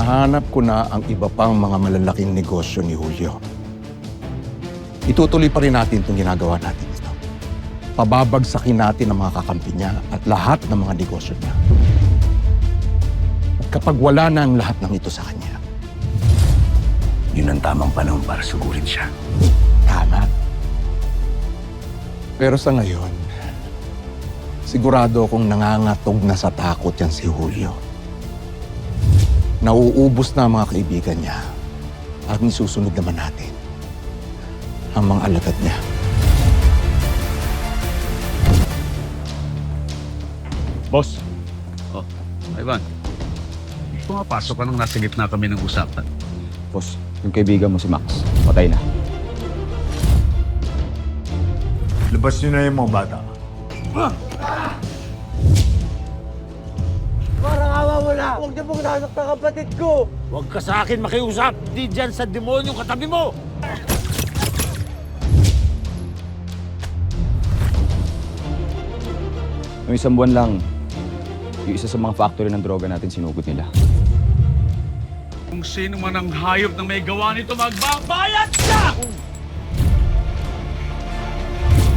Nahanap ko na ang iba pang mga malalaking negosyo ni Julio. Itutuloy pa rin natin itong ginagawa natin ito. Pababagsakin natin ang mga kakampi niya at lahat ng mga negosyo niya. At kapag wala na ang lahat ng ito sa kanya, Yun ang tamang panahon para sugurin siya. tama. Pero sa ngayon, sigurado akong nangangatog na sa takot yan si Julio. Nauubos na ang mga kaibigan niya at nisusunod naman natin ang mga alagad niya. Boss. Oh, Ivan. Pumapasok ka nung nasa gitna kami ng usapan. Boss, yung kaibigan mo si Max, patay na. Labas niyo na yung mga bata. Parang awa mo na! Huwag niyo pong nasaktan kapatid ko! Huwag ka sa akin makiusap. Di dyan sa demonyong katabi mo. Noong isang buwan lang, yung isa sa mga factory ng droga natin sinugod nila. Kung sino man ang hayop na may gawa nito, magbabayad siya!